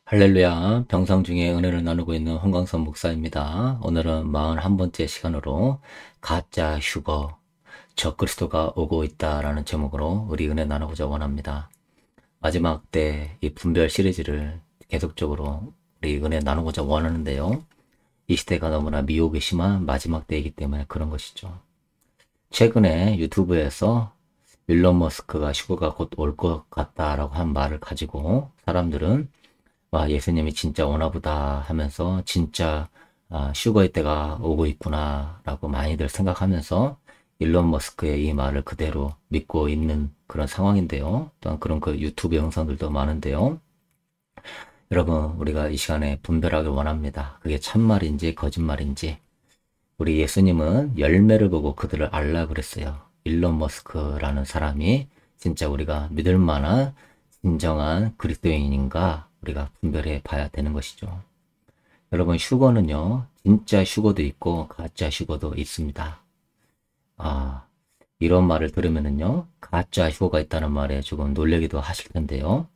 할렐루야, 병상 중에 은혜를 나누고 있는 홍광선 목사입니다. 오늘은 41번째 시간으로 가짜 휴거, 적그리스도가 오고 있다라는 제목으로 우리 은혜 나누고자 원합니다. 마지막 때 이 분별 시리즈를 계속적으로 우리 은혜 나누고자 원하는데요. 이 시대가 너무나 미혹이 심한 마지막 때이기 때문에 그런 것이죠. 최근에 유튜브에서 일론 머스크가 휴거가 곧 올 것 같다라고 한 말을 가지고 사람들은 와, 예수님이 진짜 오나 보다 하면서 진짜 슈거의 때가 오고 있구나 라고 많이들 생각하면서 일론 머스크의 이 말을 그대로 믿고 있는 그런 상황인데요. 또한 그런 그 유튜브 영상들도 많은데요. 여러분, 우리가 이 시간에 분별하길 원합니다. 그게 참말인지 거짓말인지. 우리 예수님은 열매를 보고 그들을 알라 그랬어요. 일론 머스크라는 사람이 진짜 우리가 믿을 만한 진정한 그리스도인인가 우리가 분별해 봐야 되는 것이죠. 여러분, 휴거는요, 진짜 휴거도 있고 가짜 휴거도 있습니다. 아, 이런 말을 들으면은요, 가짜 휴거가 있다는 말에 조금 놀라기도 하실 텐데요.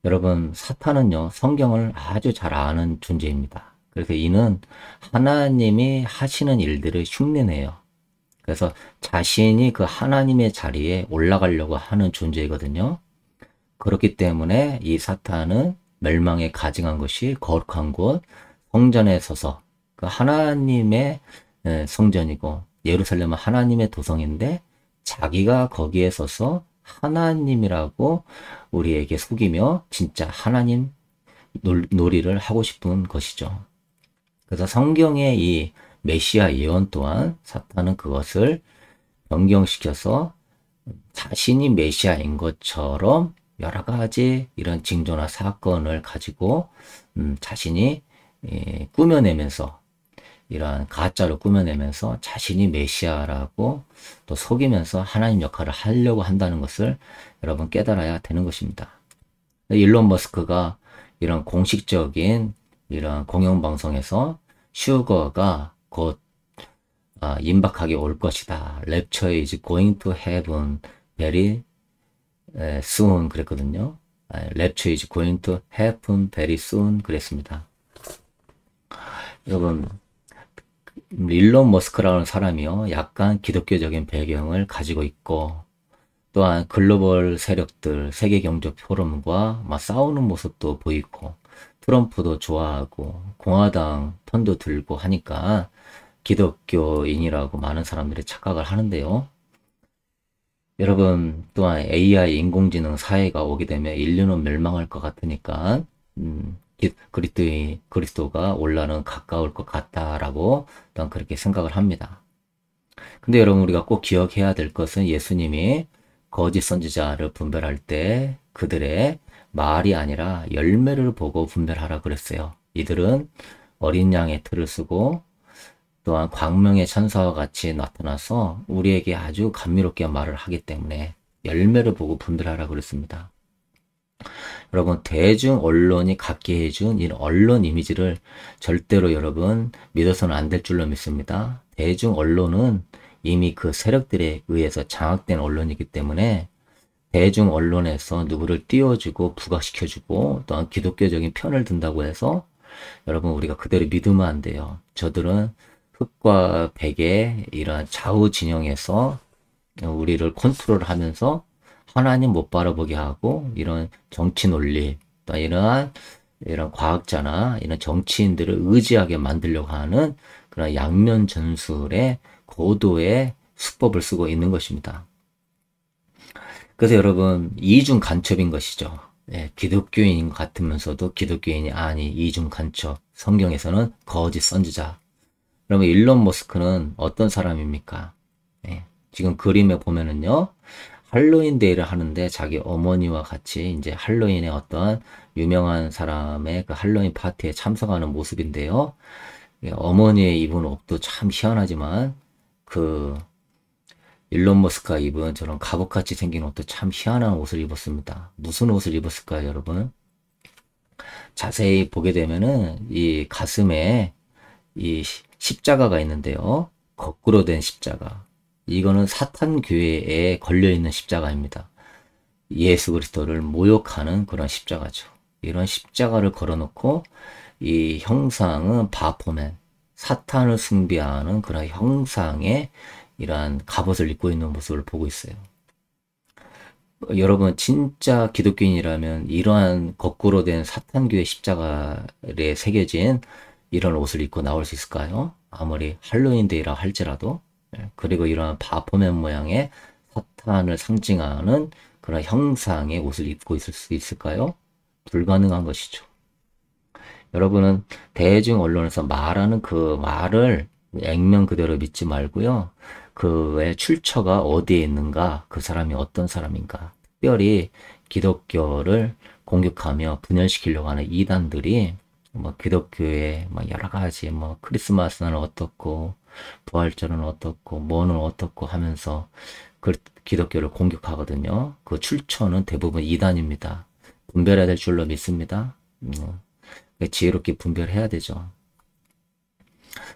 여러분, 사탄은요, 성경을 아주 잘 아는 존재입니다. 그래서 이는 하나님이 하시는 일들을 흉내내요. 그래서 자신이 그 하나님의 자리에 올라가려고 하는 존재이거든요. 그렇기 때문에 이 사탄은 멸망에 가증한 것이 거룩한 곳 성전에 서서 그 하나님의 성전이고 예루살렘은 하나님의 도성인데 자기가 거기에 서서 하나님이라고 우리에게 속이며 진짜 하나님 놀이를 하고 싶은 것이죠. 그래서 성경의 이 메시아 예언 또한 사탄은 그것을 변경시켜서 자신이 메시아인 것처럼 여러 가지 이런 징조나 사건을 가지고 자신이 꾸며내면서 이러한 가짜로 꾸며내면서 자신이 메시아라고 또 속이면서 하나님 역할을 하려고 한다는 것을 여러분 깨달아야 되는 것입니다. 일론 머스크가 이런 공식적인 이런 공영방송에서 슈거가 곧 임박하게 올 것이다. Rapture is going to happen very soon 그랬거든요. Rapture is going to happen very soon 그랬습니다. 여러분, 일론 머스크라는 사람이요, 약간 기독교적인 배경을 가지고 있고, 또한 글로벌 세력들, 세계경제포럼과 막 싸우는 모습도 보이고, 트럼프도 좋아하고, 공화당 편도 들고 하니까 기독교인이라고 많은 사람들이 착각을 하는데요. 여러분, 또한 AI 인공지능 사회가 오게 되면 인류는 멸망할 것 같으니까, 그리스도가 올라는 가까울 것 같다라고 또한 그렇게 생각을 합니다. 근데 여러분, 우리가 꼭 기억해야 될 것은 예수님이 거짓 선지자를 분별할 때 그들의 말이 아니라 열매를 보고 분별하라 그랬어요. 이들은 어린 양의 틀을 쓰고 또한 광명의 천사와 같이 나타나서 우리에게 아주 감미롭게 말을 하기 때문에 열매를 보고 분별하라 그랬습니다. 여러분, 대중 언론이 갖게 해준 이 언론 이미지를 절대로 여러분 믿어서는 안 될 줄로 믿습니다. 대중 언론은 이미 그 세력들에 의해서 장악된 언론이기 때문에 대중 언론에서 누구를 띄워주고 부각시켜주고 또한 기독교적인 편을 든다고 해서 여러분 우리가 그대로 믿으면 안 돼요. 저들은 흑과 백의 이러한 좌우 진영에서 우리를 컨트롤하면서 하나님 못 바라보게 하고 이런 정치 논리 또 이런 과학자나 이런 정치인들을 의지하게 만들려고 하는 그런 양면 전술의 고도의 수법을 쓰고 있는 것입니다. 그래서 여러분 이중 간첩인 것이죠. 기독교인인 것 같으면서도 기독교인이 아니 이중 간첩. 성경에서는 거짓 선지자. 그러면 일론 머스크는 어떤 사람입니까? 지금 그림에 보면은요. 할로윈 데이를 하는데 자기 어머니와 같이 이제 할로윈의 어떤 유명한 사람의 그 할로윈 파티에 참석하는 모습인데요. 어머니의 입은 옷도 참 희한하지만 그 일론 머스크가 입은 저런 갑옷같이 생긴 옷도 참 희한한 옷을 입었습니다. 무슨 옷을 입었을까요, 여러분? 자세히 보게 되면은 이 가슴에 이 십자가가 있는데요. 거꾸로 된 십자가. 이거는 사탄 교회에 걸려있는 십자가입니다. 예수 그리스도를 모욕하는 그런 십자가죠. 이런 십자가를 걸어놓고 이 형상은 바포맨, 사탄을 숭배하는 그런 형상의 이러한 갑옷을 입고 있는 모습을 보고 있어요. 여러분 진짜 기독교인이라면 이러한 거꾸로 된 사탄교의 십자가에 새겨진 이런 옷을 입고 나올 수 있을까요? 아무리 할로윈데이라 할지라도. 그리고 이러한 바포맨 모양의 사탄을 상징하는 그런 형상의 옷을 입고 있을 수 있을까요? 불가능한 것이죠. 여러분은 대중 언론에서 말하는 그 말을 액면 그대로 믿지 말고요. 그의 출처가 어디에 있는가, 그 사람이 어떤 사람인가. 특별히 기독교를 공격하며 분열시키려고 하는 이단들이 뭐 기독교의 뭐 여러 가지 뭐 크리스마스는 어떻고 부활절은 어떻고 뭐는 어떻고 하면서 그 기독교를 공격하거든요. 그 출처는 대부분 이단입니다. 분별해야 될 줄로 믿습니다. 지혜롭게 분별해야 되죠.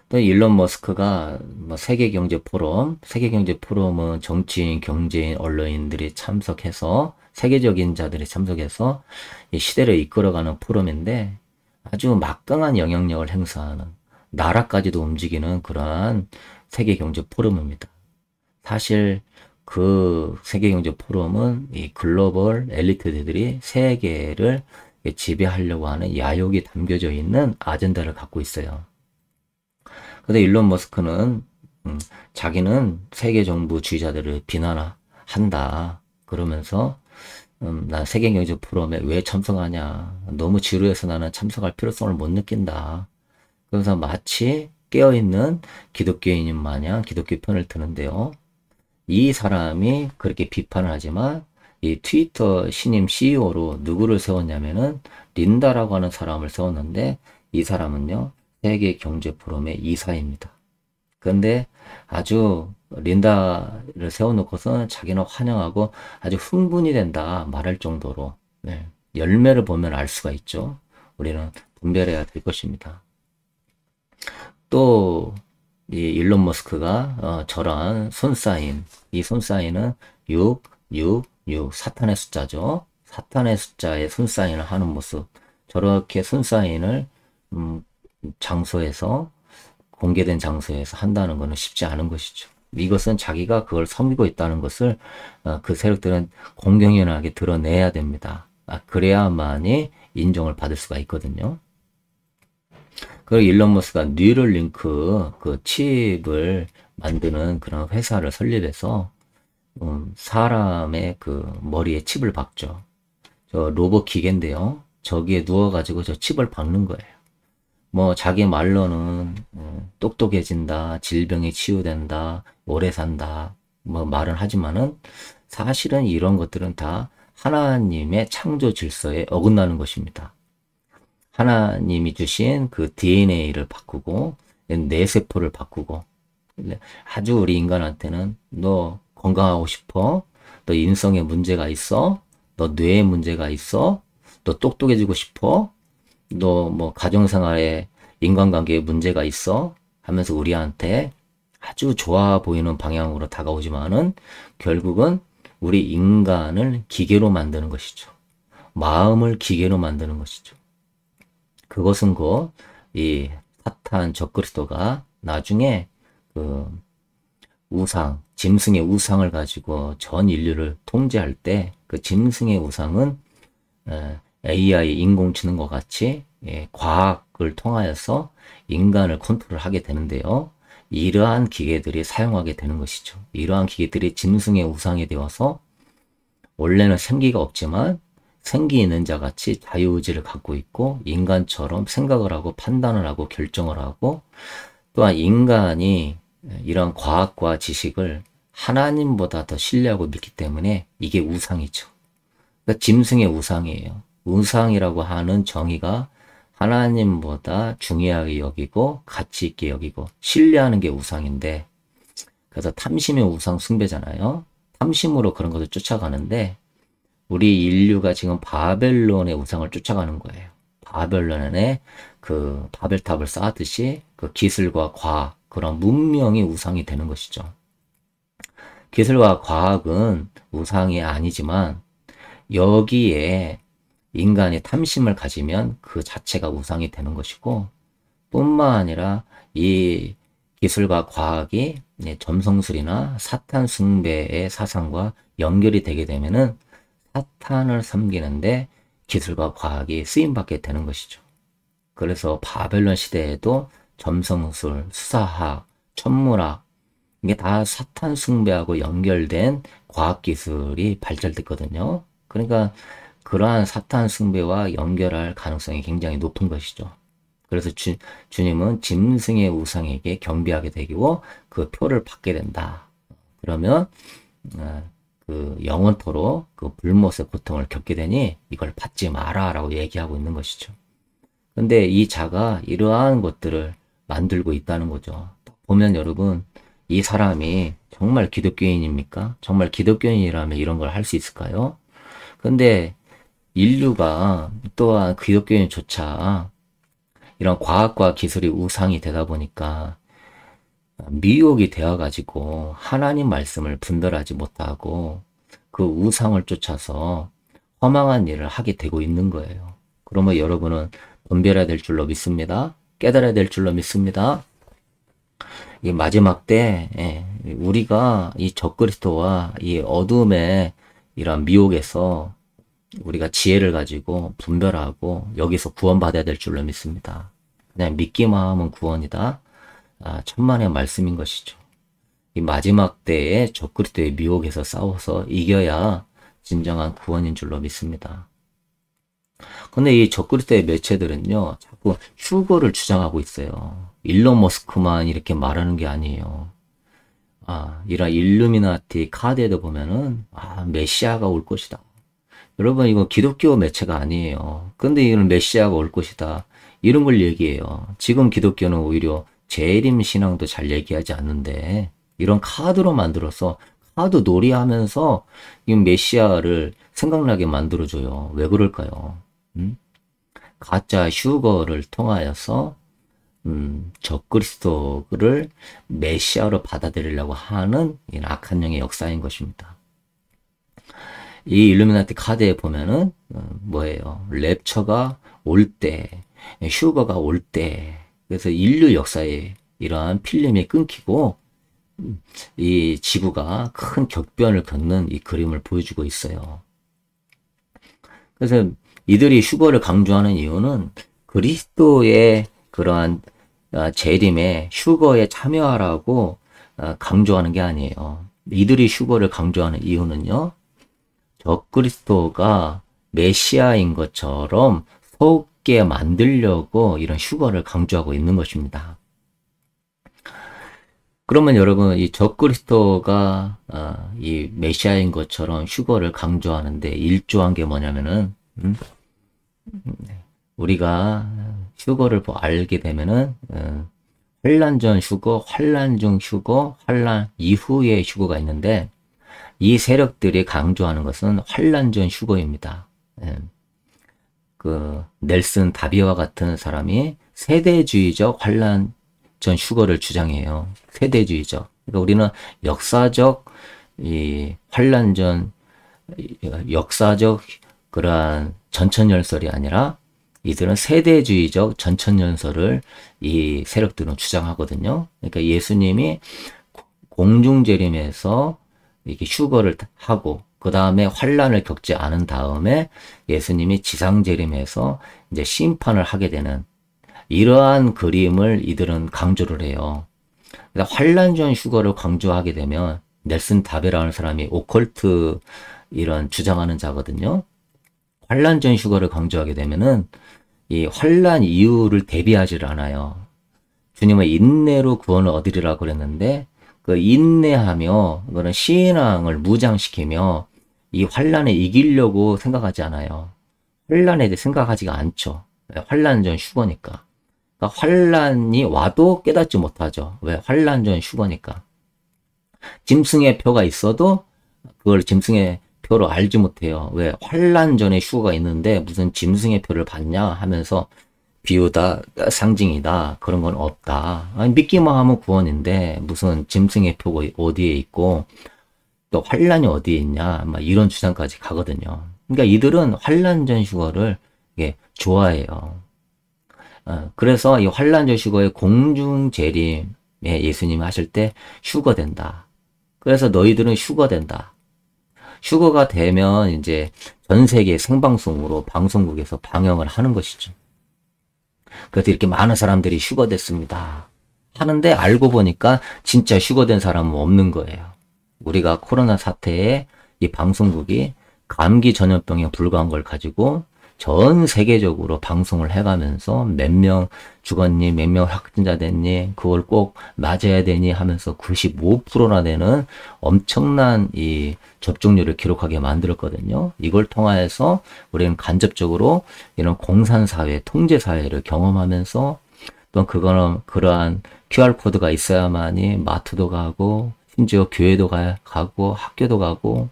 또 일론 머스크가 뭐 세계경제 포럼은 정치인, 경제인, 언론인들이 참석해서 세계적인 자들이 참석해서 이 시대를 이끌어가는 포럼인데 아주 막강한 영향력을 행사하는 나라까지도 움직이는 그러한 세계경제 포럼입니다. 사실 그 세계경제 포럼은 이 글로벌 엘리트들이 세계를 지배하려고 하는 야욕이 담겨져 있는 아젠다를 갖고 있어요. 근데 일론 머스크는 자기는 세계 정부주의자들을 비난한다. 그러면서 난 세계경제 포럼에 왜 참석하냐. 너무 지루해서 나는 참석할 필요성을 못 느낀다. 그래서 마치 깨어있는 기독교인인 마냥 기독교 편을 드는데요. 이 사람이 그렇게 비판을 하지만 이 트위터 신임 CEO로 누구를 세웠냐면은 린다라고 하는 사람을 세웠는데 이 사람은요. 세계경제포럼의 이사입니다. 그런데 아주 린다를 세워놓고서는 자기는 환영하고 아주 흥분이 된다 말할 정도로 열매를 보면 알 수가 있죠. 우리는 분별해야 될 것입니다. 또 이 일론 머스크가 저런 손사인, 이 손사인은 6, 6, 6 사탄의 숫자죠. 사탄의 숫자에 손사인을 하는 모습. 저렇게 손사인을 장소에서 공개된 장소에서 한다는 것은 쉽지 않은 것이죠. 이것은 자기가 그걸 섬기고 있다는 것을 그 세력들은 공경연하게 드러내야 됩니다. 그래야만이 인정을 받을 수가 있거든요. 그리고 일론 머스크가 뉴럴링크 그 칩을 만드는 그런 회사를 설립해서 사람의 그 머리에 칩을 박죠. 저 로봇 기계인데요. 저기에 누워가지고 저 칩을 박는 거예요. 뭐 자기 말로는 똑똑해진다, 질병이 치유된다, 오래 산다 뭐 말은 하지만은 사실은 이런 것들은 다 하나님의 창조 질서에 어긋나는 것입니다. 하나님이 주신 그 DNA를 바꾸고 뇌세포를 바꾸고 아주 우리 인간한테는 너 건강하고 싶어? 너 인성에 문제가 있어? 너 뇌에 문제가 있어? 너 똑똑해지고 싶어? 너 뭐 가정생활에 인간관계에 문제가 있어? 하면서 우리한테 아주 좋아 보이는 방향으로 다가오지만은 결국은 우리 인간을 기계로 만드는 것이죠. 마음을 기계로 만드는 것이죠. 그것은 곧 이 사탄 적그리스도가 나중에 그 우상, 짐승의 우상을 가지고 전 인류를 통제할 때 그 짐승의 우상은 AI 인공지능과 같이 과학을 통하여서 인간을 컨트롤하게 되는데요. 이러한 기계들이 사용하게 되는 것이죠. 이러한 기계들이 짐승의 우상이 되어서 원래는 생기가 없지만 생기 있는 자 같이 자유의지를 갖고 있고 인간처럼 생각을 하고 판단을 하고 결정을 하고 또한 인간이 이런 과학과 지식을 하나님보다 더 신뢰하고 믿기 때문에 이게 우상이죠. 그러니까 짐승의 우상이에요. 우상이라고 하는 정의가 하나님보다 중요하게 여기고 가치 있게 여기고 신뢰하는 게 우상인데 그래서 탐심의 우상 숭배잖아요. 탐심으로 그런 것을 쫓아가는데 우리 인류가 지금 바벨론의 우상을 쫓아가는 거예요. 바벨론에 그 바벨탑을 쌓았듯이 그 기술과 과학, 그런 문명이 우상이 되는 것이죠. 기술과 과학은 우상이 아니지만 여기에 인간이 탐심을 가지면 그 자체가 우상이 되는 것이고, 뿐만 아니라 이 기술과 과학이 점성술이나 사탄 숭배의 사상과 연결이 되게 되면은 사탄을 섬기는데 기술과 과학이 쓰임받게 되는 것이죠. 그래서 바벨론 시대에도 점성술, 수사학, 천문학, 이게 다 사탄 숭배하고 연결된 과학기술이 발달됐거든요. 그러니까 그러한 사탄 숭배와 연결할 가능성이 굉장히 높은 것이죠. 그래서 주님은 짐승의 우상에게 경배하게 되고 그 표를 받게 된다. 그러면 그 영원토록 그 불못의 고통을 겪게 되니 이걸 받지 마라 라고 얘기하고 있는 것이죠. 근데 이 자가 이러한 것들을 만들고 있다는 거죠. 보면 여러분, 이 사람이 정말 기독교인입니까? 정말 기독교인이라면 이런 걸 할 수 있을까요? 근데 인류가 또한 기독교인조차 이런 과학과 기술이 우상이 되다 보니까 미혹이 되어가지고 하나님 말씀을 분별하지 못하고 그 우상을 쫓아서 허망한 일을 하게 되고 있는 거예요. 그러면 여러분은 분별해야 될 줄로 믿습니다. 깨달아야 될 줄로 믿습니다. 이 마지막 때 우리가 이 적그리스도와 이 어둠의 이런 미혹에서 우리가 지혜를 가지고 분별하고 여기서 구원받아야 될 줄로 믿습니다. 그냥 믿기만 하면 구원이다. 천만의 말씀인 것이죠. 이 마지막 때에 적그리스도의 미혹에서 싸워서 이겨야 진정한 구원인 줄로 믿습니다. 근데 이 적그리스도의 매체들은요, 자꾸 휴거를 주장하고 있어요. 일론 머스크만 이렇게 말하는 게 아니에요. 이런 일루미나티 카드에도 보면은, 메시아가 올 것이다. 여러분, 이거 기독교 매체가 아니에요. 근데 이건 메시아가 올 것이다. 이런 걸 얘기해요. 지금 기독교는 오히려 재림 신앙도 잘 얘기하지 않는데, 이런 카드로 만들어서 카드 놀이하면서 이 메시아를 생각나게 만들어줘요. 왜 그럴까요? 가짜 휴거를 통하여서 적그리스도를 메시아로 받아들이려고 하는 악한 영의 역사인 것입니다. 이 일루미나티 카드에 보면은 뭐예요? 랩처가 올 때, 휴거가 올 때, 그래서 인류 역사에 이러한 필름이 끊기고 이 지구가 큰 격변을 겪는 이 그림을 보여주고 있어요. 그래서 이들이 휴거를 강조하는 이유는 그리스도의 그러한 재림에 휴거에 참여하라고 강조하는 게 아니에요. 이들이 휴거를 강조하는 이유는요, 적그리스도가 메시아인 것처럼 속게 만들려고 이런 휴거를 강조하고 있는 것입니다. 그러면 여러분, 이 적그리스도가 이 메시아인 것처럼 휴거를 강조하는데 일조한 게 뭐냐면은 우리가 휴거를 알게 되면은 환란 전 휴거, 환란 중 휴거, 환란 이후의 휴거가 있는데 이 세력들이 강조하는 것은 환란 전 휴거입니다. 그 넬슨 다비와 같은 사람이 세대주의적 환란 전 휴거를 주장해요. 세대주의적. 그러니까 우리는 역사적 이 환란 전 역사적 그러한 전천연설이 아니라 이들은 세대주의적 전천연설을 이 세력들은 주장하거든요. 그러니까 예수님이 공중재림에서 이렇게 휴거를 하고 그 다음에 환란을 겪지 않은 다음에 예수님이 지상재림에서 이제 심판을 하게 되는 이러한 그림을 이들은 강조를 해요. 그러니까 환란 전 휴거를 강조하게 되면 넬슨 다베라는 사람이 오컬트 이런 주장하는 자거든요. 환란 전 휴거를 강조하게 되면은 이 환란 이후를 대비하지를 않아요. 주님은 인내로 구원을 얻으리라고 그랬는데 그 인내하며 그런 신앙을 무장시키며 이 환란에 이기려고 생각하지 않아요. 환란에 대해 생각하지가 않죠. 환란 전 휴거니까. 그러니까 환란이 와도 깨닫지 못하죠. 왜? 환란 전 휴거니까. 짐승의 표가 있어도 그걸 짐승의 표로 알지 못해요. 왜? 환란 전에 휴거가 있는데 무슨 짐승의 표를 받냐 하면서 비유다, 상징이다, 그런 건 없다. 아니, 믿기만 하면 구원인데 무슨 짐승의 표가 어디에 있고 또 환란이 어디에 있냐 막 이런 주장까지 가거든요. 그러니까 이들은 환란전 휴거를 이게 좋아해요. 그래서 이 환란전 휴거의 공중재림에 예수님이 하실 때 휴거된다. 그래서 너희들은 휴거된다. 휴거가 되면 이제 전 세계 생방송으로 방송국에서 방영을 하는 것이죠. 그래서 이렇게 많은 사람들이 휴거됐습니다. 하는데 알고 보니까 진짜 휴거된 사람은 없는 거예요. 우리가 코로나 사태에 이 방송국이 감기 전염병에 불과한 걸 가지고 전 세계적으로 방송을 해가면서 몇 명 죽었니, 몇 명 확진자 됐니, 그걸 꼭 맞아야 되니 하면서 95%나 되는 엄청난 이 접종률을 기록하게 만들었거든요. 이걸 통해서 우리는 간접적으로 이런 공산사회, 통제사회를 경험하면서 또 그거는 그러한 QR코드가 있어야만이 마트도 가고 심지어 교회도 가고 학교도 가고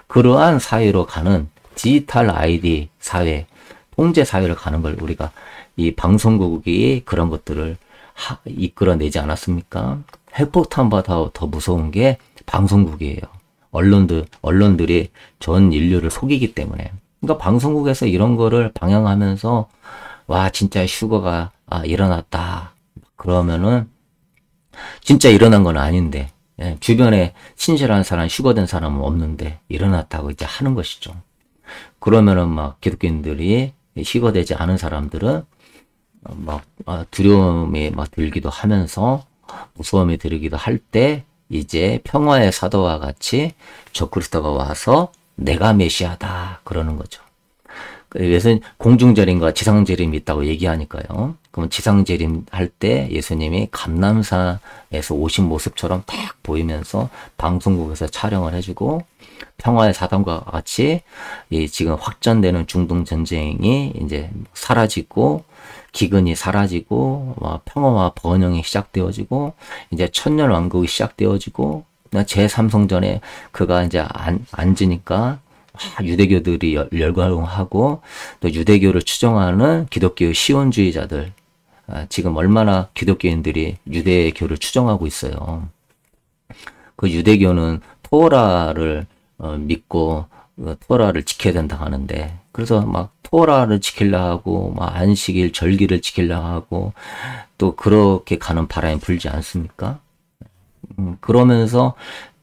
그러한 사회로 가는 디지털 아이디 사회, 통제 사회를 가는 걸 우리가 이 방송국이 그런 것들을 이끌어내지 않았습니까? 핵폭탄보다 더 무서운 게 방송국이에요. 언론들이 전 인류를 속이기 때문에. 그러니까 방송국에서 이런 거를 방영하면서 와 진짜 휴거가 일어났다. 그러면은 진짜 일어난 건 아닌데 주변에 신실한 사람, 휴거된 사람은 없는데 일어났다고 이제 하는 것이죠. 그러면은 막 기독교인들이 휴거되지 않은 사람들은 막 두려움이 막 들기도 하면서 무서움이 들기도 할 때 이제 평화의 사도와 같이 적그리스도가 와서 내가 메시아다 그러는 거죠. 그래서 공중재림과 지상재림이 있다고 얘기하니까요. 그럼 지상재림 할 때 예수님이 감람산에서 오신 모습처럼 딱 보이면서 방송국에서 촬영을 해주고 평화의 사단과 같이 이 지금 확전되는 중동 전쟁이 이제 사라지고 기근이 사라지고 평화와 번영이 시작되어지고 이제 천년 왕국이 시작되어지고 제3성전에 그가 이제 앉으니까 유대교들이 열광하고 또 유대교를 추종하는 기독교의 시온주의자들 지금 얼마나 기독교인들이 유대교를 추종하고 있어요. 그 유대교는 토라를 믿고 토라를 지켜야 된다 하는데 그래서 막 토라를 지키려 하고 막 안식일 절기를 지키려 하고 또 그렇게 가는 바람이 불지 않습니까? 그러면서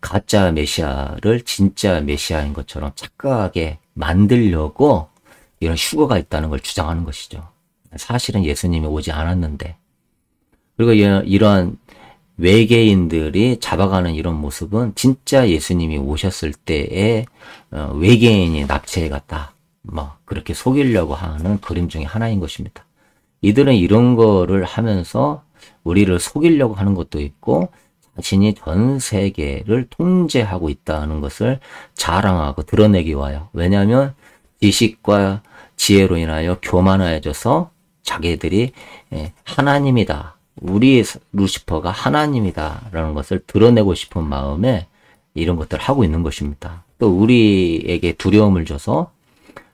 가짜 메시아를 진짜 메시아인 것처럼 착각하게 만들려고 이런 휴거가 있다는 걸 주장하는 것이죠. 사실은 예수님이 오지 않았는데 그리고 이러한 외계인들이 잡아가는 이런 모습은 진짜 예수님이 오셨을 때에 외계인이 납치해 갔다. 그렇게 속이려고 하는 그림 중에 하나인 것입니다. 이들은 이런 거를 하면서 우리를 속이려고 하는 것도 있고 자신이 전 세계를 통제하고 있다는 것을 자랑하고 드러내기 위하여 왜냐하면 지식과 지혜로 인하여 교만해져서 자기들이 하나님이다. 우리 루시퍼가 하나님이다 라는 것을 드러내고 싶은 마음에 이런 것들을 하고 있는 것입니다. 또 우리에게 두려움을 줘서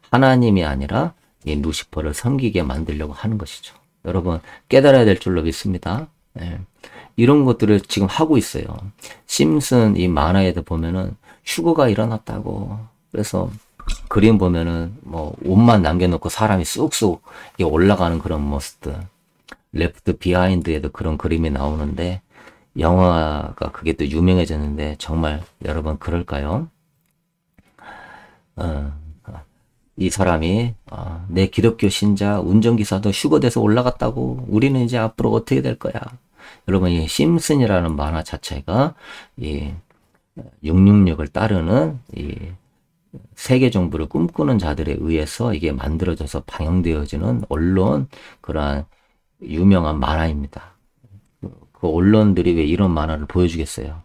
하나님이 아니라 이 루시퍼를 섬기게 만들려고 하는 것이죠. 여러분 깨달아야 될 줄로 믿습니다. 이런 것들을 지금 하고 있어요. 심슨 이 만화에도 보면은 휴거가 일어났다고 그래서 그림 보면은 옷만 남겨놓고 사람이 쑥쑥 올라가는 그런 모습들 레프트 비하인드에도 그런 그림이 나오는데 영화가 그게 또 유명해졌는데 정말 여러분 그럴까요? 이 사람이 내 기독교 신자 운전기사도 휴거돼서 올라갔다고 우리는 이제 앞으로 어떻게 될 거야? 여러분 이 심슨이라는 만화 자체가 이 666을 따르는 이 세계 정부를 꿈꾸는 자들에 의해서 이게 만들어져서 방영되어지는 언론 그러한 유명한 만화입니다. 그 언론들이 왜 이런 만화를 보여주겠어요?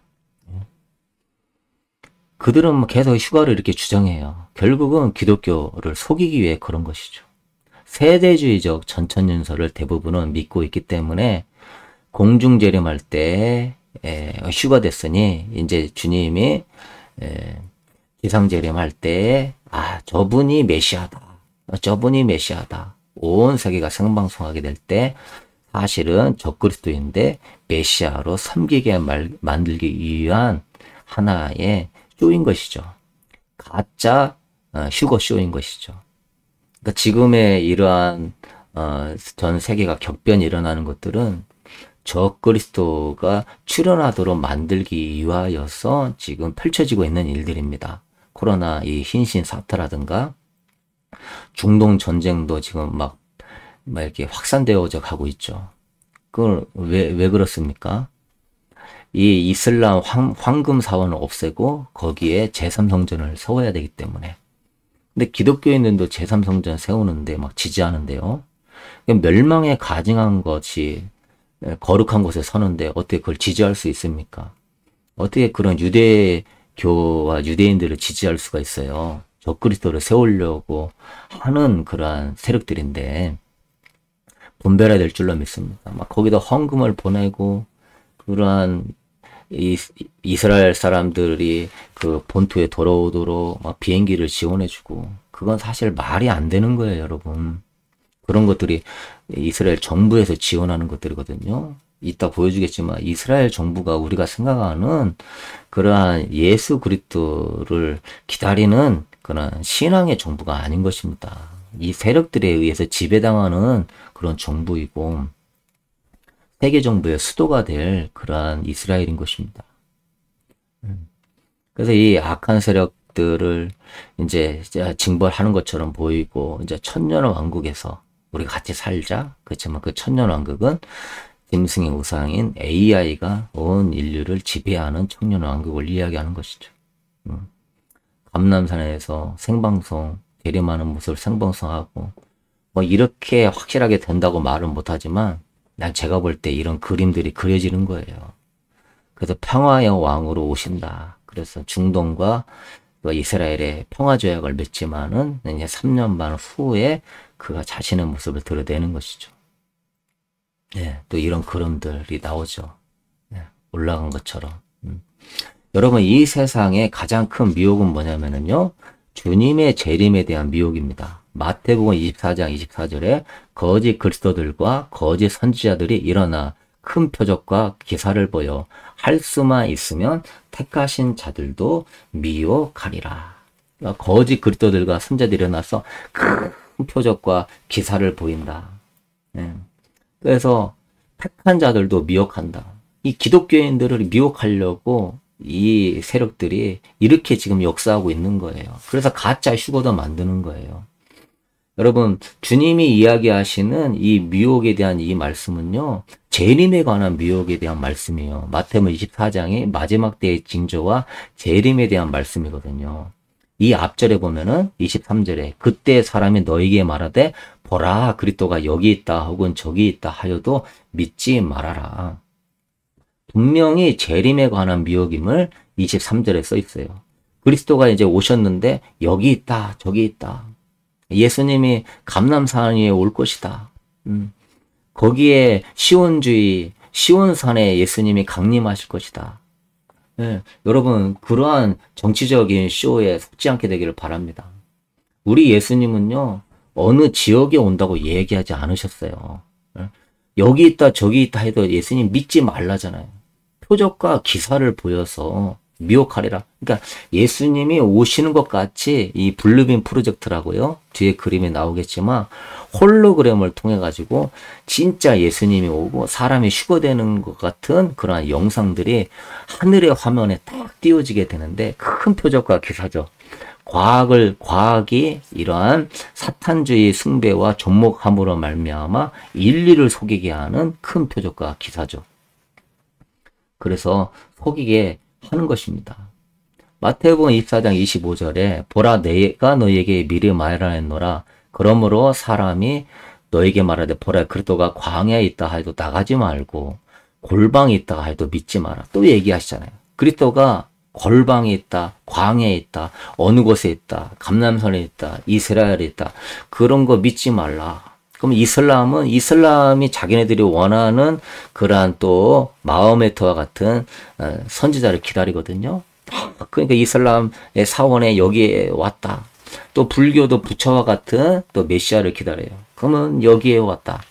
그들은 계속 휴가를 이렇게 주장해요. 결국은 기독교를 속이기 위해 그런 것이죠. 세대주의적 전천연설을 대부분은 믿고 있기 때문에 공중재림할 때 휴가됐으니 이제 주님이 지상재림할 때 저분이 메시아다. 저분이 메시아다. 온 세계가 생방송하게 될 때 사실은 적그리스도인데 메시아로 섬기게 만들기 위한 하나의 쇼인 것이죠. 가짜 휴거쇼인 것이죠. 그러니까 지금의 이러한 전 세계가 격변이 일어나는 것들은 적그리스도가 출현하도록 만들기 위하여서 지금 펼쳐지고 있는 일들입니다. 코로나 이 흰신 사태라든가 중동 전쟁도 지금 막 이렇게 확산되어져 가고 있죠. 그걸 왜 그렇습니까? 이 이슬람 황금 사원을 없애고 거기에 제3성전을 세워야 되기 때문에. 근데 기독교인들도 제3성전 세우는데 막 지지하는데요. 멸망에 가증한 것이 거룩한 곳에 서는데 어떻게 그걸 지지할 수 있습니까? 어떻게 그런 유대교와 유대인들을 지지할 수가 있어요? 적그리스도를 세우려고 하는 그러한 세력들인데 분별해야 될 줄로 믿습니다. 막 거기다 헌금을 보내고 그러한 이스라엘 사람들이 그 본토에 돌아오도록 막 비행기를 지원해주고 그건 사실 말이 안 되는 거예요, 여러분. 그런 것들이 이스라엘 정부에서 지원하는 것들이거든요. 이따 보여주겠지만 이스라엘 정부가 우리가 생각하는 그러한 예수 그리스도를 기다리는 그런 신앙의 정부가 아닌 것입니다. 이 세력들에 의해서 지배당하는 그런 정부이고 세계 정부의 수도가 될 그러한 이스라엘인 것입니다. 그래서 이 악한 세력들을 이제 징벌하는 것처럼 보이고 이제 천년 왕국에서 우리가 같이 살자. 그렇지만 그 천년 왕국은 짐승의 우상인 AI가 온 인류를 지배하는 천년 왕국을 이야기하는 것이죠. 감람산에서 생방송 대림하는 모습을 생방송하고 뭐 이렇게 확실하게 된다고 말은 못하지만 난 제가 볼 때 이런 그림들이 그려지는 거예요. 그래서 평화의 왕으로 오신다. 그래서 중동과 이스라엘의 평화 조약을 맺지만은 이제 3년 반 후에 그가 자신의 모습을 드러내는 것이죠. 예, 또 이런 그림들이 나오죠. 예, 올라간 것처럼. 여러분 이 세상의 가장 큰 미혹은 뭐냐면은요. 주님의 재림에 대한 미혹입니다. 마태복음 24장 24절에 거짓 그리스도들과 거짓 선지자들이 일어나 큰 표적과 기사를 보여 할 수만 있으면 택하신 자들도 미혹하리라. 그러니까 거짓 그리스도들과 선지자들이 일어나서 큰 표적과 기사를 보인다. 네. 그래서 택한 자들도 미혹한다. 이 기독교인들을 미혹하려고 이 세력들이 이렇게 지금 역사하고 있는 거예요. 그래서 가짜 휴거도 만드는 거예요. 여러분 주님이 이야기하시는 이 미혹에 대한 이 말씀은요. 재림에 관한 미혹에 대한 말씀이에요. 마태복음 24장의 마지막 때의 징조와 재림에 대한 말씀이거든요. 이 앞절에 보면은 23절에 그때 사람이 너에게 말하되 보라 그리스도가 여기 있다 혹은 저기 있다 하여도 믿지 말아라. 분명히 재림에 관한 미혹임을 23절에 써 있어요. 그리스도가 이제 오셨는데 여기 있다 저기 있다. 예수님이 감람산 위에 올 것이다. 거기에 시온산에 예수님이 강림하실 것이다. 네, 여러분 그러한 정치적인 쇼에 속지 않게 되기를 바랍니다. 우리 예수님은요 어느 지역에 온다고 얘기하지 않으셨어요. 네? 여기 있다 저기 있다 해도 예수님 믿지 말라잖아요. 표적과 기사를 보여서 미혹하리라. 그러니까 예수님이 오시는 것 같이 이 블루빔 프로젝트라고요. 뒤에 그림에 나오겠지만 홀로그램을 통해 가지고 진짜 예수님이 오고 사람이 휴거되는 것 같은 그런 영상들이 하늘의 화면에 딱 띄워지게 되는데 큰 표적과 기사죠. 과학이 이러한 사탄주의 숭배와 존목함으로 말미암아 인류를 속이게 하는 큰 표적과 기사죠. 그래서 속이게 하는 것입니다. 마태복음 24장 25절에 보라 내가 너희에게 미리 말하였노라. 그러므로 사람이 너에게 말하되 보라 그리스도가 광야에 있다 하여도 나가지 말고 골방에 있다 하여도 믿지 마라. 또 얘기하시잖아요. 그리스도가 골방에 있다, 광야에 있다, 어느 곳에 있다, 감람산에 있다, 이스라엘에 있다. 그런 거 믿지 말라. 그럼 이슬람이 자기네들이 원하는 그러한 또 마호메트와 같은 선지자를 기다리거든요. 그러니까 이슬람의 사원에 여기에 왔다. 또 불교도 부처와 같은 또 메시아를 기다려요. 그러면 여기에 왔다.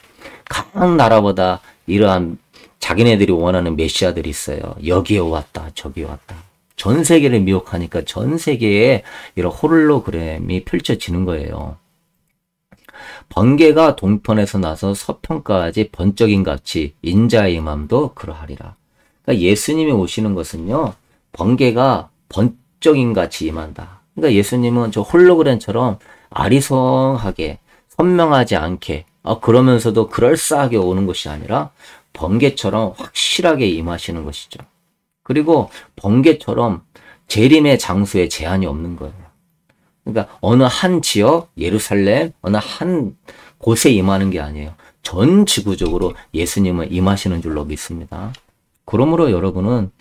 각 나라보다 이러한 자기네들이 원하는 메시아들이 있어요. 여기에 왔다. 저기에 왔다. 전 세계를 미혹하니까 전 세계에 이런 홀로그램이 펼쳐지는 거예요. 번개가 동편에서 나서 서편까지 번쩍인 같이 인자의 임함도 그러하리라. 그러니까 예수님이 오시는 것은요, 번개가 번쩍인 같이 임한다. 그러니까 예수님은 저 홀로그램처럼 아리송하게 선명하지 않게 그러면서도 그럴싸하게 오는 것이 아니라 번개처럼 확실하게 임하시는 것이죠. 그리고 번개처럼 재림의 장소에 제한이 없는 거예요. 그러니까 어느 한 지역, 예루살렘, 어느 한 곳에 임하는 게 아니에요. 전 지구적으로 예수님은 임하시는 줄로 믿습니다. 그러므로 여러분은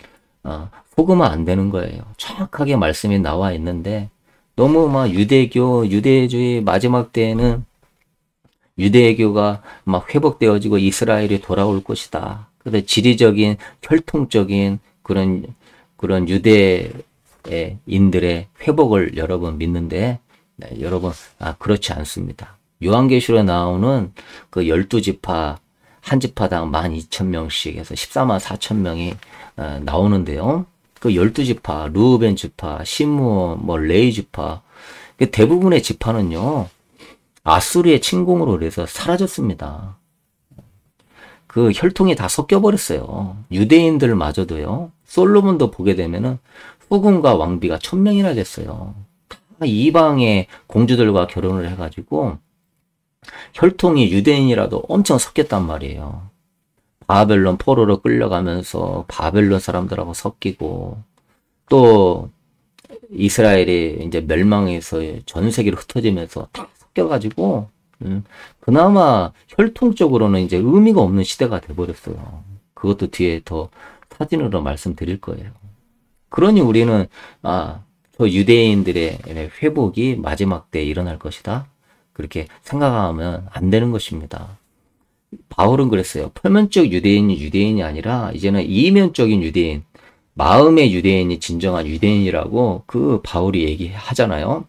속으면 안 되는 거예요. 정확하게 말씀이 나와 있는데 너무 막 유대교, 유대주의 마지막 때에는 유대교가 막 회복되어지고 이스라엘이 돌아올 것이다. 근데 지리적인, 혈통적인 그런 유대인들의 회복을 여러분 믿는데, 네, 여러분, 그렇지 않습니다. 요한계시록에 나오는 그 12지파, 한 지파당 12,000명씩 해서 14만 4천 명이 나오는데요. 그 12지파, 루벤 지파, 시므온, 레위 지파, 대부분의 지파는요, 아수르의 침공으로 해서 사라졌습니다. 그 혈통이 다 섞여버렸어요. 유대인들마저도요. 솔로몬도 보게 되면은 후궁과 왕비가 1000명이나 됐어요. 다 이방의 공주들과 결혼을 해가지고 혈통이 유대인이라도 엄청 섞였단 말이에요. 바벨론 포로로 끌려가면서 바벨론 사람들하고 섞이고 또 이스라엘이 이제 멸망해서 전 세계로 흩어지면서 다 섞여가지고 그나마 혈통적으로는 이제 의미가 없는 시대가 돼버렸어요. 그것도 뒤에 더 사진으로 말씀드릴 거예요. 그러니 우리는 저 유대인들의 회복이 마지막 때에 일어날 것이다. 그렇게 생각하면 안 되는 것입니다. 바울은 그랬어요. 표면적 유대인이 유대인이 아니라 이제는 이면적인 유대인, 마음의 유대인이 진정한 유대인이라고 그 바울이 얘기하잖아요.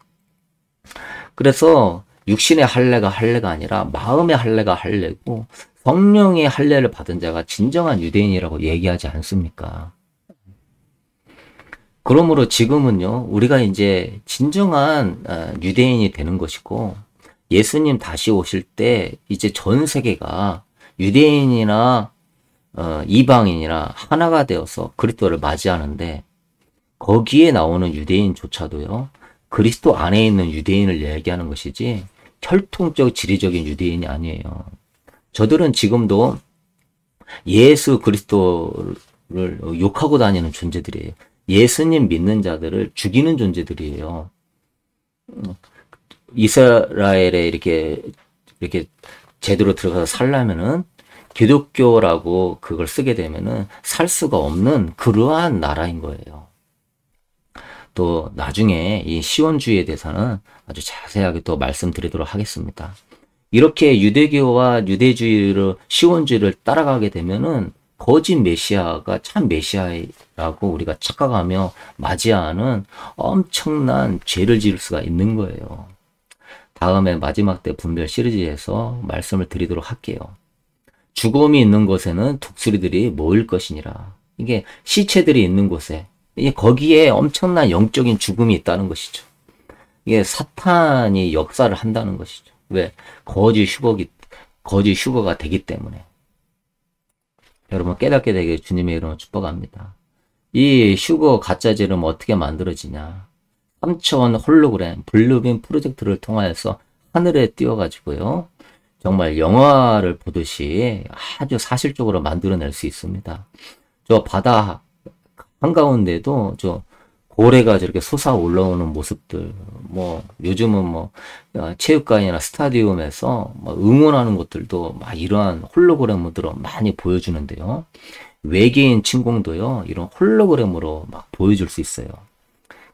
그래서 육신의 할례가 아니라 마음의 할례가 할례고 성령의 할례를 받은 자가 진정한 유대인이라고 얘기하지 않습니까? 그러므로 지금은요, 우리가 이제 진정한 유대인이 되는 것이고 예수님 다시 오실 때 이제 전 세계가 유대인이나 이방인이나 하나가 되어서 그리스도를 맞이하는데 거기에 나오는 유대인조차도요, 그리스도 안에 있는 유대인을 얘기하는 것이지 혈통적 지리적인 유대인이 아니에요. 저들은 지금도 예수 그리스도를 욕하고 다니는 존재들이에요. 예수님 믿는 자들을 죽이는 존재들이에요. 이스라엘에 이렇게 제대로 들어가서 살려면은 기독교라고 그걸 쓰게 되면은 살 수가 없는 그러한 나라인 거예요. 또 나중에 이 시온주의에 대해서는 아주 자세하게 또 말씀드리도록 하겠습니다. 이렇게 유대교와 유대주의를 시온주의를 따라가게 되면은 거짓 메시아가 참 메시아라고 우리가 착각하며 맞이하는 엄청난 죄를 지을 수가 있는 거예요. 다음에 마지막 때 분별 시리즈에서 말씀을 드리도록 할게요. 죽음이 있는 곳에는 독수리들이 모일 것이니라. 이게 시체들이 있는 곳에 거기에 엄청난 영적인 죽음이 있다는 것이죠. 이게 사탄이 역사를 한다는 것이죠. 왜? 거짓 휴거가 되기 때문에. 여러분 깨닫게 되길 주님의 이름으로 축복합니다. 이 휴거 가짜 제품 어떻게 만들어지냐? 3차원 홀로그램 블루빔 프로젝트를 통하여서 하늘에 띄워가지고요. 정말 영화를 보듯이 아주 사실적으로 만들어낼 수 있습니다. 저 바다 한가운데도 저 고래가 저렇게 솟아 올라오는 모습들, 요즘은 체육관이나 스타디움에서 응원하는 것들도 막 이러한 홀로그램으로 많이 보여주는데요. 외계인 침공도요, 이런 홀로그램으로 막 보여줄 수 있어요.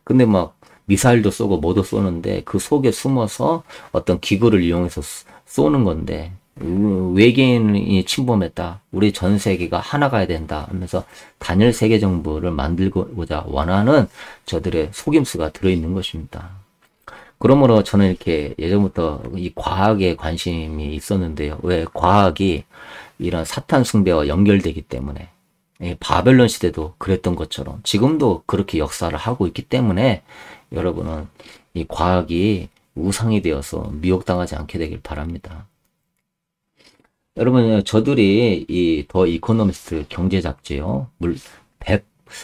근데 미사일도 쏘고 뭐도 쏘는데 그 속에 숨어서 어떤 기구를 이용해서 쏘는 건데, 외계인이 침범했다. 우리 전 세계가 하나가야 된다 하면서 단일 세계 정부를 만들고자 원하는 저들의 속임수가 들어있는 것입니다. 그러므로 저는 이렇게 예전부터 이 과학에 관심이 있었는데요. 왜? 과학이 이런 사탄 숭배와 연결되기 때문에. 예, 바벨론 시대도 그랬던 것처럼 지금도 그렇게 역사를 하고 있기 때문에 여러분은 이 과학이 우상이 되어서 미혹당하지 않게 되길 바랍니다. 여러분, 저들이 이 더 이코노미스트 경제 잡지요.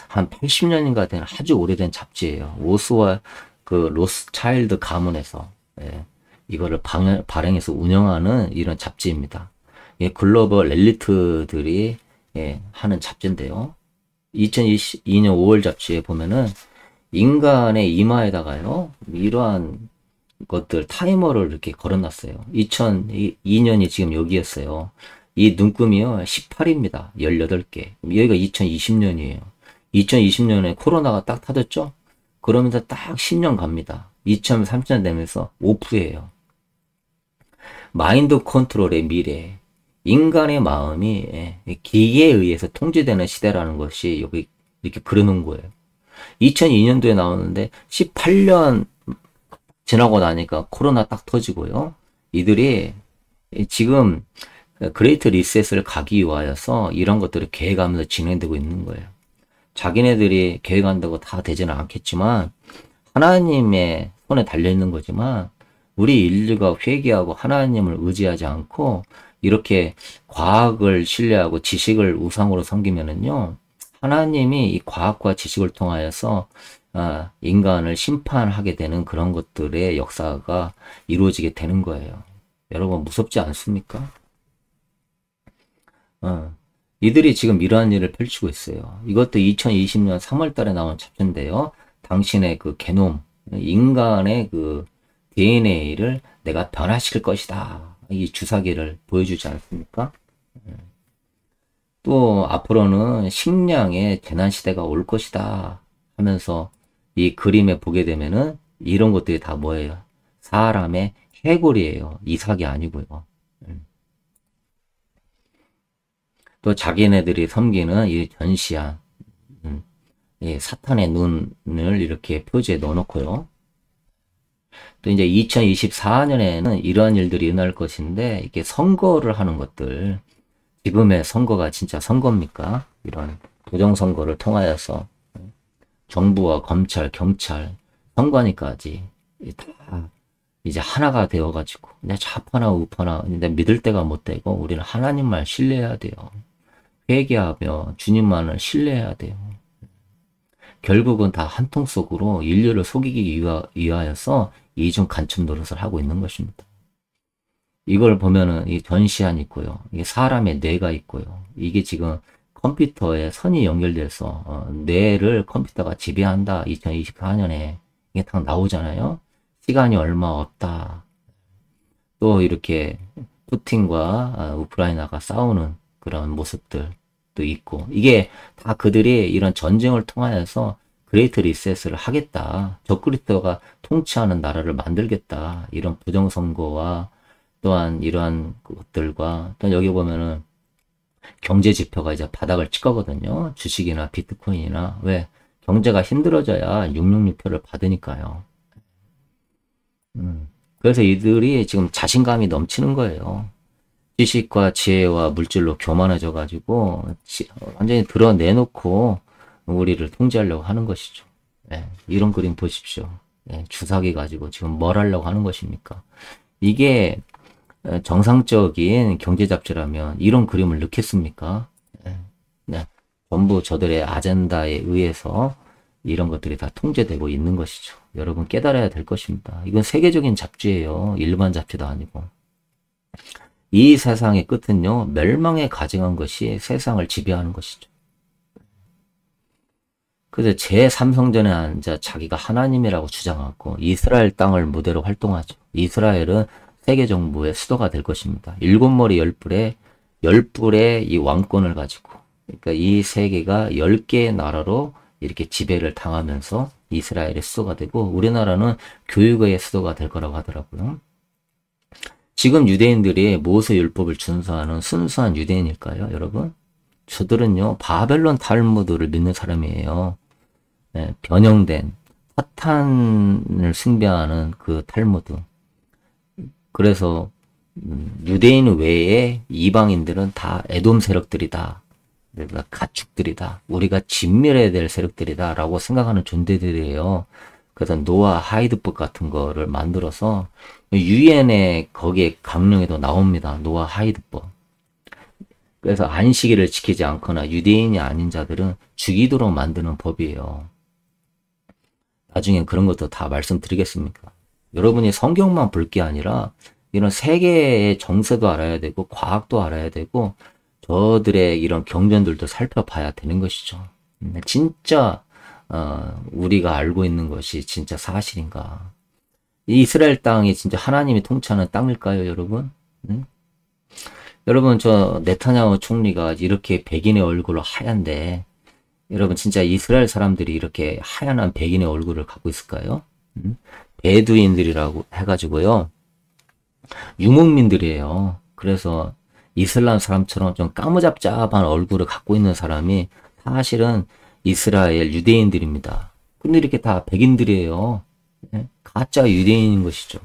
한 80년인가 된 아주 오래된 잡지예요. 오스와 그 로스차일드 가문에서 예, 이거를 발행해서 운영하는 이런 잡지입니다. 예, 글로벌 엘리트들이 예, 하는 잡지인데요. 2022년 5월 잡지에 보면은 인간의 이마에다가요, 이러한 것들 타이머를 이렇게 걸어놨어요. 2002년이 지금 여기였어요. 이 눈금이요 18입니다. 18개. 여기가 2020년이에요. 2020년에 코로나가 딱 터졌죠? 그러면서 딱 10년 갑니다. 2030년 되면서 오프예요. 마인드 컨트롤의 미래. 인간의 마음이 기계에 의해서 통제되는 시대라는 것이 여기 이렇게 그려놓은 거예요. 2002년도에 나오는데 18년 지나고 나니까 코로나 딱 터지고요. 이들이 지금 그레이트 리셋을 가기 위하여서 이런 것들을 계획하면서 진행되고 있는 거예요. 자기네들이 계획한다고 다 되지는 않겠지만 하나님의 손에 달려있는 거지만 우리 인류가 회개하고 하나님을 의지하지 않고 이렇게 과학을 신뢰하고 지식을 우상으로 섬기면은요, 하나님이 이 과학과 지식을 통하여서 인간을 심판하게 되는 그런 것들의 역사가 이루어지게 되는 거예요. 여러분 무섭지 않습니까? 이들이 지금 이러한 일을 펼치고 있어요. 이것도 2020년 3월 달에 나온 잡지인데요. 당신의 그 게놈, 인간의 그 DNA를 내가 변화시킬 것이다. 이 주사기를 보여주지 않습니까? 또 앞으로는 식량의 재난시대가 올 것이다 하면서 이 그림에 보게 되면은 이런 것들이 다 뭐예요? 사람의 해골이에요. 이삭이 아니고요. 또 자기네들이 섬기는 이 전시한 이 사탄의 눈을 이렇게 표지에 넣어놓고요. 또 이제 2024년에는 이러한 일들이 일어날 것인데 이게 선거를 하는 것들, 지금의 선거가 진짜 선거입니까? 이런 부정선거를 통하여서 정부와 검찰, 경찰, 선관위까지 다 이제 하나가 되어가지고 그냥 좌파나 우파나 근데 믿을 데가 못 되고 우리는 하나님만 신뢰해야 돼요. 회개하며 주님만을 신뢰해야 돼요. 결국은 다 한 통 속으로 인류를 속이기 위하여서 이중 간첩 노릇을 하고 있는 것입니다. 이걸 보면은 이 전시안이 있고요. 이게 사람의 뇌가 있고요. 이게 지금 컴퓨터에 선이 연결돼서 뇌를 컴퓨터가 지배한다. 2024년에 이게 딱 나오잖아요. 시간이 얼마 없다. 또 이렇게 푸틴과 우크라이나가 싸우는 그런 모습들도 있고 이게 다 그들이 이런 전쟁을 통하여서 그레이트 리셋을 하겠다. 적그리스도가 통치하는 나라를 만들겠다. 이런 부정선거와 또한 이러한 것들과 또 여기 보면은 경제 지표가 이제 바닥을 찍거든요. 주식이나 비트코인이나 왜 경제가 힘들어져야 666표를 받으니까요. 그래서 이들이 지금 자신감이 넘치는 거예요. 지식과 지혜와 물질로 교만해져 가지고 완전히 드러내놓고 우리를 통제하려고 하는 것이죠. 네, 이런 그림 보십시오. 네, 주사기 가지고 지금 뭘 하려고 하는 것입니까? 이게 정상적인 경제 잡지라면 이런 그림을 넣겠습니까? 네, 네, 전부 저들의 아젠다에 의해서 이런 것들이 다 통제되고 있는 것이죠. 여러분 깨달아야 될 것입니다. 이건 세계적인 잡지예요. 일반 잡지도 아니고. 이 세상의 끝은요, 멸망에 가증한 것이 세상을 지배하는 것이죠. 그래서 제3성전에 앉아 자기가 하나님이라고 주장하고 이스라엘 땅을 무대로 활동하죠. 이스라엘은 세계 정부의 수도가 될 것입니다. 7머리 10뿔의 이 왕권을 가지고, 그러니까 이 세계가 10개의 나라로 이렇게 지배를 당하면서 이스라엘의 수도가 되고 우리나라는 교육의 수도가 될 거라고 하더라고요. 지금 유대인들이 모세 율법을 준수하는 순수한 유대인일까요, 여러분? 저들은요, 바벨론 탈무드를 믿는 사람이에요. 네, 변형된 사탄을 숭배하는 그 탈무드. 그래서 유대인 외에 이방인들은 다 에돔 세력들이다. 우리가 가축들이다. 우리가 진멸해야 될 세력들이다. 라고 생각하는 존재들이에요. 그래서 노아 하이드법 같은 거를 만들어서 유엔의 거기에 강령에도 나옵니다. 노아 하이드법. 그래서 안식일을 지키지 않거나 유대인이 아닌 자들은 죽이도록 만드는 법이에요. 나중에 그런 것도 다 말씀드리겠습니다. 여러분이 성경만 볼 게 아니라 이런 세계의 정세도 알아야 되고 과학도 알아야 되고 저들의 이런 경전들도 살펴봐야 되는 것이죠. 진짜 우리가 알고 있는 것이 진짜 사실인가? 이 이스라엘 땅이 진짜 하나님이 통치하는 땅일까요, 여러분? 응? 여러분, 저 네타냐후 총리가 이렇게 백인의 얼굴로 하얀데 여러분 진짜 이스라엘 사람들이 이렇게 하얀 백인의 얼굴을 갖고 있을까요? 베두인들이라고 해가지고요. 유목민들이에요. 그래서 이슬람 사람처럼 좀 까무잡잡한 얼굴을 갖고 있는 사람이 사실은 이스라엘 유대인들입니다. 근데 이렇게 다 백인들이에요. 가짜 유대인인 것이죠.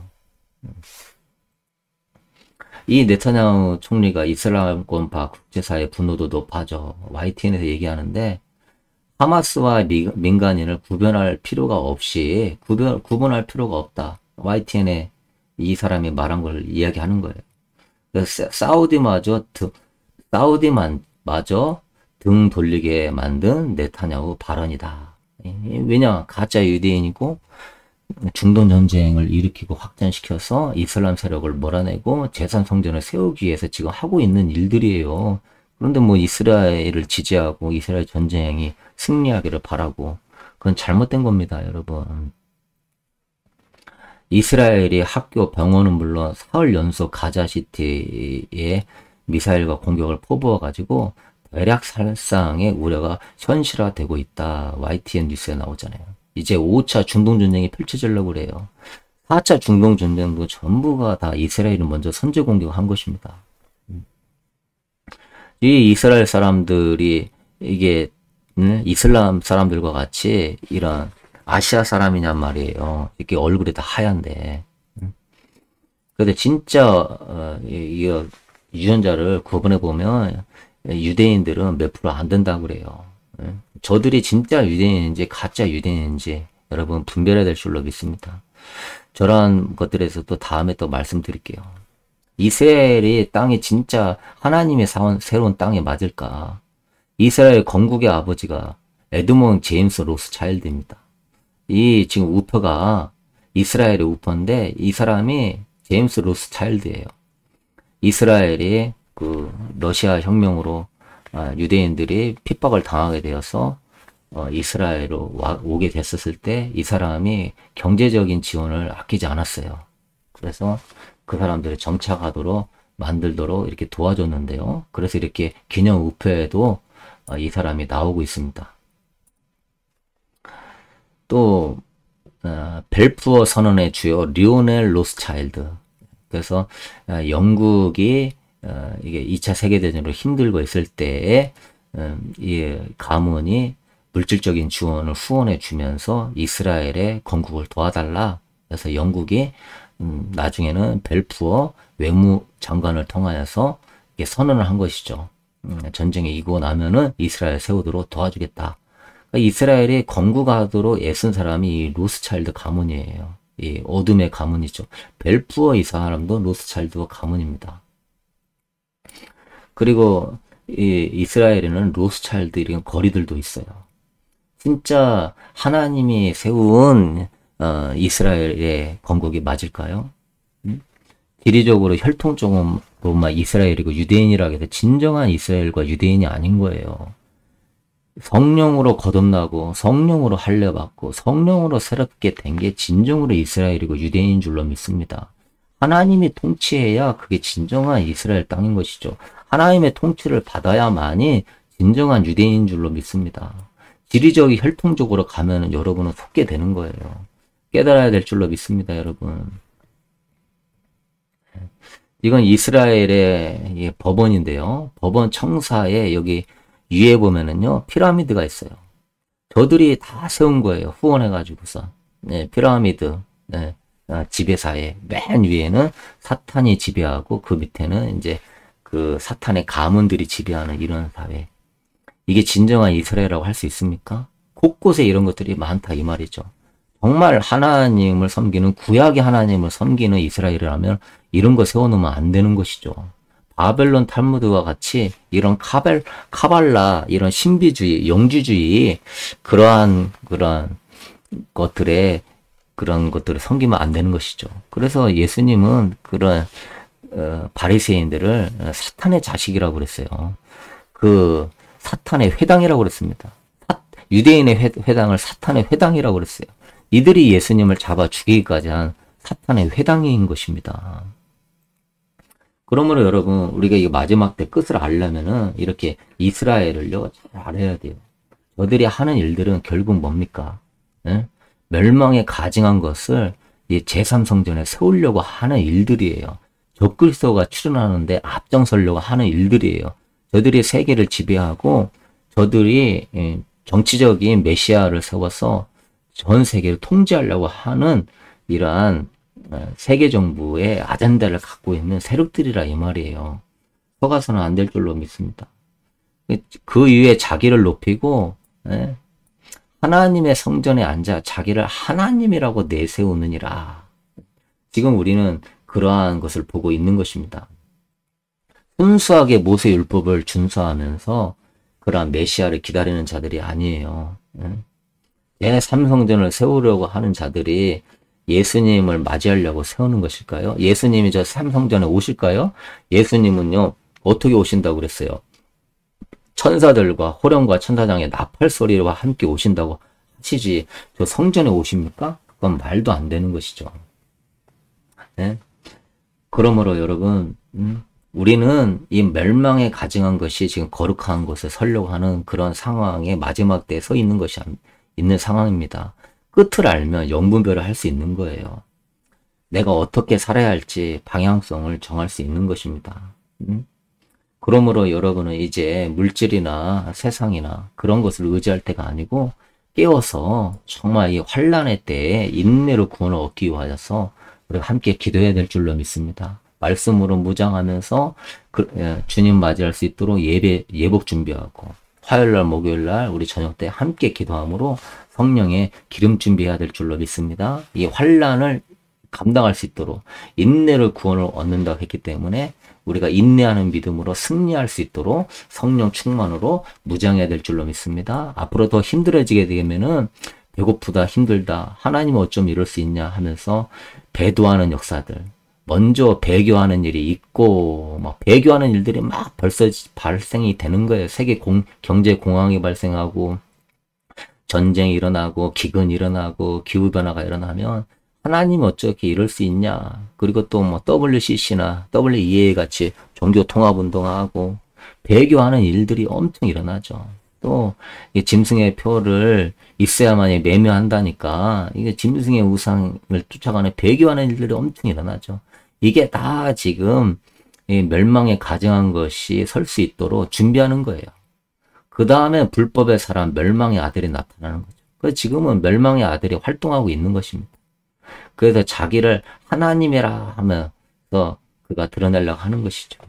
이 네타냐후 총리가 이슬람권파 국제사회 분노도 높아져. YTN에서 얘기하는데 하마스와 민간인을 구분할 필요가 없이 구분할 필요가 없다. YTN에 이 사람이 말한 걸 이야기하는 거예요. 사우디마저 등 돌리게 만든 네타냐후 발언이다. 왜냐? 가짜 유대인이고 중동 전쟁을 일으키고 확전시켜서 이슬람 세력을 몰아내고 재산 성전을 세우기 위해서 지금 하고 있는 일들이에요. 그런데 뭐 이스라엘을 지지하고 이스라엘 전쟁이 승리하기를 바라고 그건 잘못된 겁니다, 여러분. 이스라엘이 학교, 병원은 물론 사흘 연속 가자시티에 미사일과 공격을 퍼부어가지고 대략 살상의 우려가 현실화되고 있다. YTN 뉴스에 나오잖아요. 이제 5차 중동전쟁이 펼쳐지려고 그래요. 4차 중동전쟁도 전부가 다 이스라엘이 먼저 선제 공격한 것입니다. 이 이스라엘 사람들이 이게 이슬람 사람들과 같이 이런 아시아 사람이냔 말이에요. 이렇게 얼굴이 다 하얀데. 근데 진짜 이 유전자를 구분해 보면 유대인들은 몇 프로 안 된다고 그래요. 저들이 진짜 유대인인지 가짜 유대인인지 여러분 분별해야 될 줄로 믿습니다. 저런 것들에서 또 다음에 또 말씀드릴게요. 이스라엘이 땅이 진짜 하나님의 사온 새로운 땅에 맞을까? 이스라엘 건국의 아버지가 에드몬 제임스 로스차일드입니다. 이 지금 우표가 이스라엘의 우표인데 이 사람이 제임스 로스차일드예요. 이스라엘이 그 러시아 혁명으로 유대인들이 핍박을 당하게 되어서 이스라엘로 오게 됐었을 때 이 사람이 경제적인 지원을 아끼지 않았어요. 그래서 그 사람들을 정착하도록 만들도록 이렇게 도와줬는데요. 그래서 이렇게 기념 우표에도 이 사람이 나오고 있습니다. 또 벨푸어 선언의 주요 리오넬 로스차일드. 그래서 영국이 이게 2차 세계대전으로 힘들고 있을 때에 이 가문이 물질적인 지원을 후원해 주면서 이스라엘의 건국을 도와달라. 그래서 영국이 나중에는 벨푸어 외무장관을 통하여서 이게 선언을 한 것이죠. 전쟁이 이기고 나면은 이스라엘 세우도록 도와주겠다. 그러니까 이스라엘이 건국하도록 애쓴 사람이 이 로스차일드 가문이에요. 이 어둠의 가문이죠. 벨푸어 이 사람도 로스차일드 가문입니다. 그리고 이 이스라엘에는 로스차일드 이런 거리들도 있어요. 진짜 하나님이 세운 이스라엘의 건국이 맞을까요? 지리적으로 혈통적으로만 이스라엘이고 유대인이라고 해서 진정한 이스라엘과 유대인이 아닌 거예요. 성령으로 거듭나고 성령으로 할례받고 성령으로 새롭게 된 게 진정으로 이스라엘이고 유대인인 줄로 믿습니다. 하나님이 통치해야 그게 진정한 이스라엘 땅인 것이죠. 하나님의 통치를 받아야만이 진정한 유대인인 줄로 믿습니다. 지리적이 혈통적으로 가면은 여러분은 속게 되는 거예요. 깨달아야 될 줄로 믿습니다, 여러분. 이건 이스라엘의 법원인데요. 법원 청사에 여기 위에 보면은요, 피라미드가 있어요. 저들이 다 세운 거예요. 후원해가지고서. 네, 피라미드. 네, 지배사회. 맨 위에는 사탄이 지배하고 그 밑에는 이제 그 사탄의 가문들이 지배하는 이런 사회. 이게 진정한 이스라엘이라고 할 수 있습니까? 곳곳에 이런 것들이 많다 이 말이죠. 정말 하나님을 섬기는 구약의 하나님을 섬기는 이스라엘이라면 이런 거 세워놓으면 안 되는 것이죠. 바벨론 탈무드와 같이 이런 카발라 이런 신비주의, 영주주의 그러한 그런 것들을 섬기면 안 되는 것이죠. 그래서 예수님은 그런 바리새인들을 사탄의 자식이라고 그랬어요. 그 사탄의 회당이라고 그랬습니다. 유대인의 회당을 사탄의 회당이라고 그랬어요. 이들이 예수님을 잡아 죽이기까지 한 사탄의 회당인 것입니다. 그러므로 여러분 우리가 이 마지막 때 끝을 알려면은 이렇게 이스라엘을요 잘 알아야 돼요. 저들이 하는 일들은 결국 뭡니까? 예? 멸망에 가증한 것을 이 제3성전에 세우려고 하는 일들이에요. 적그리스도가 출현하는데 앞장서려고 하는 일들이에요. 저들이 세계를 지배하고 저들이 정치적인 메시아를 세워서 전 세계를 통제하려고 하는 이러한 세계 정부의 아젠다를 갖고 있는 세력들이라 이 말이에요. 속아서는 안 될 줄로 믿습니다. 그 이후에 자기를 높이고 하나님의 성전에 앉아 자기를 하나님이라고 내세우느니라. 지금 우리는 그러한 것을 보고 있는 것입니다. 순수하게 모세 율법을 준수하면서 그러한 메시아를 기다리는 자들이 아니에요. 제3성전을 세우려고 하는 자들이 예수님을 맞이하려고 세우는 것일까요? 예수님이 저 삼성전에 오실까요? 예수님은요 어떻게 오신다고 그랬어요? 천사들과 호령과 천사장의 나팔 소리와 함께 오신다고 하시지 저 성전에 오십니까? 그건 말도 안 되는 것이죠. 네? 그러므로 여러분 우리는 이 멸망에 가증한 것이 지금 거룩한 곳에 서려고 하는 그런 상황에 마지막 때에 서 있는 것이 있는 상황입니다. 끝을 알면 영분별을 할 수 있는 거예요. 내가 어떻게 살아야 할지 방향성을 정할 수 있는 것입니다. 그러므로 여러분은 이제 물질이나 세상이나 그런 것을 의지할 때가 아니고 깨어서 정말 이 환난의 때에 인내로 구원을 얻기 위하여서 우리가 함께 기도해야 될 줄로 믿습니다. 말씀으로 무장하면서 주님 맞이할 수 있도록 예복 준비하고 화요일날 목요일날 우리 저녁 때 함께 기도함으로 성령의 기름 준비해야 될 줄로 믿습니다. 이 환난을 감당할 수 있도록 인내를 구원을 얻는다고 했기 때문에 우리가 인내하는 믿음으로 승리할 수 있도록 성령 충만으로 무장해야 될 줄로 믿습니다. 앞으로 더 힘들어지게 되면은 배고프다 힘들다 하나님 어쩜 이럴 수 있냐 하면서 배도하는 역사들 먼저 배교하는 일이 있고 막 배교하는 일들이 막 벌써 발생이 되는 거예요. 세계 경제 공황이 발생하고 전쟁이 일어나고 기근이 일어나고 기후변화가 일어나면 하나님 어떻게 이럴 수 있냐. 그리고 또 뭐 WCC나 WEA 같이 종교 통합운동하고 배교하는 일들이 엄청 일어나죠. 또 짐승의 표를 있어야만이 매매한다니까 이게 짐승의 우상을 쫓아가는 배교하는 일들이 엄청 일어나죠. 이게 다 지금 멸망에 가증한 것이 설 수 있도록 준비하는 거예요. 그 다음에 불법의 사람, 멸망의 아들이 나타나는 거죠. 그래서 지금은 멸망의 아들이 활동하고 있는 것입니다. 그래서 자기를 하나님이라 하면서 그가 드러내려고 하는 것이죠.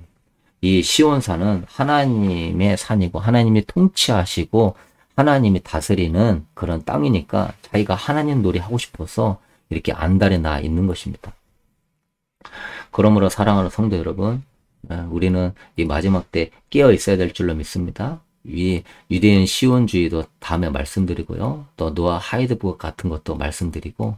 이 시온산은 하나님의 산이고 하나님이 통치하시고 하나님이 다스리는 그런 땅이니까 자기가 하나님 놀이 하고 싶어서 이렇게 안달에 나 있는 것입니다. 그러므로 사랑하는 성도 여러분, 우리는 이 마지막 때 깨어 있어야 될 줄로 믿습니다. 이 유대인 시온주의도 다음에 말씀드리고요. 또 노아 하이드버그 같은 것도 말씀드리고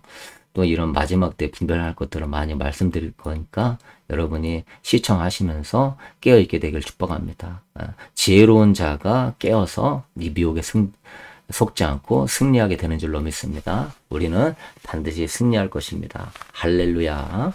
또 이런 마지막 때 분별할 것들을 많이 말씀드릴 거니까 여러분이 시청하시면서 깨어있게 되길 축복합니다. 지혜로운 자가 깨어서 이 미혹에 속지 않고 승리하게 되는 줄로 믿습니다. 우리는 반드시 승리할 것입니다. 할렐루야.